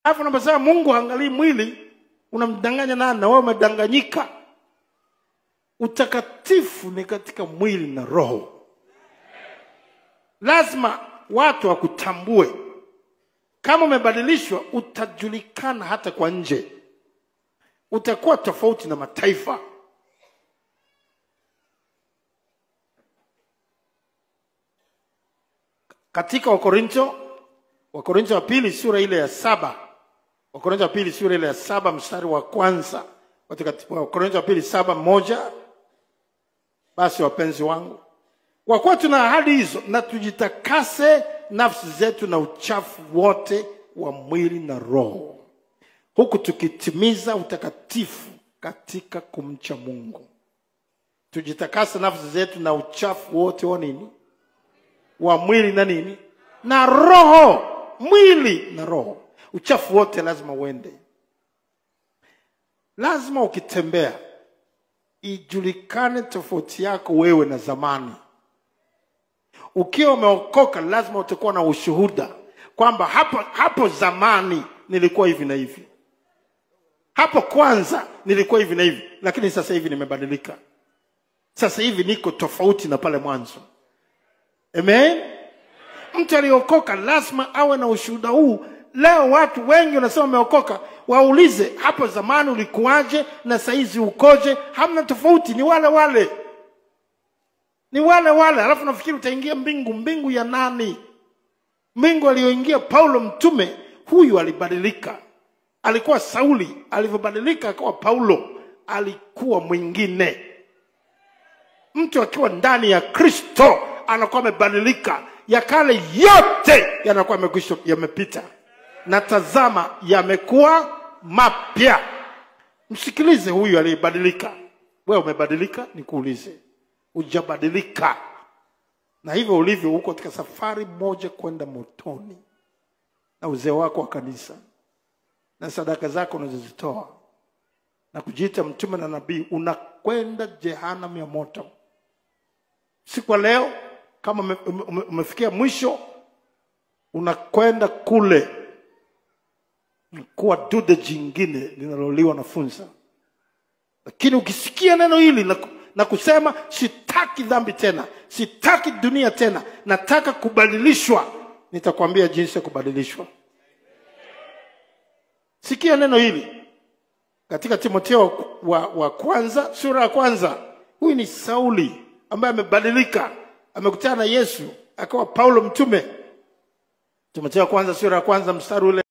Alafu unasema Mungu haangalii mwili, unamdanganya nani? Na wewe umedanganyika. Utakatifu ni katika mwili na roho. Lazima watu wakutambue. Kama umebadilishwa, utajulikana hata kwa nje. Utakuwa tofauti na mataifa. Katika Wakorintho wa pili sura ile ya 7. Wakorintho wa pili sura ile ya 7 mstari wa kwanza. Wakorintho wa pili 7:1. Basi wapenzi wangu, kwa kuwa tuna ahadi hizo, na tujitakase nafsi zetu na uchafu wote wa mwili na roho, huku tukitimiza utakatifu katika kumcha Mungu. Tujitakase nafsi zetu na uchafu wote wa nini? Wa mwili na nini? Na roho. Mwili na roho. Uchafu wote lazima uende. Lazima ukitembea ijulikane tofauti yako wewe na zamani. Ukiwa umeokoka lazima utakuwa na ushuhuda kwamba hapo zamani nilikuwa hivi na hivi. Hapo kwanza nilikuwa hivi na hivi, lakini sasa hivi nimebadilika. Sasa hivi niko tofauti na pale mwanzo. Amen. Mtu aliokoka lazima awe na ushuhuda huu. Leo watu wengi wanasema wameokoka, waulize hapo zamani ulikuwaje na saizi ukoje? Hamna tofauti, ni wale wale. Ni wale wale. Alafu nafikiri utaingia mbingu. Mbingu ya nani? Mbingu aliyoingia Paulo mtume, huyu alibadilika. Alikuwa Sauli, alivyobadilika akawa Paulo, alikuwa mwingine. Mtu akiwa ndani ya Kristo anakuwa amebadilika. Ya kale yote yanakuwa yamepita, na tazama yamekuwa mapya. Msikilize huyu aliyebadilika. Wewe umebadilika? Nikuulize, hujabadilika? Na hivyo ulivyo uko katika safari moja kwenda motoni, na uzee wako wa kanisa na sadaka zako unazozitoa na kujiita mtume na nabii, unakwenda jehanamu ya moto. Siku leo kama umefikia mwisho, unakwenda kule kuwa dude jingine linaloliwa na funza. Lakini ukisikia neno hili na kusema sitaki dhambi tena, sitaki dunia tena, nataka kubadilishwa, nitakwambia jinsi ya kubadilishwa. Sikia neno hili katika Timotheo wa kwanza sura ya 1. Huyu ni Sauli ambaye amebadilika, amekutana na Yesu akawa Paulo mtume. Timotheo wa kwanza sura ya 1 mstari ule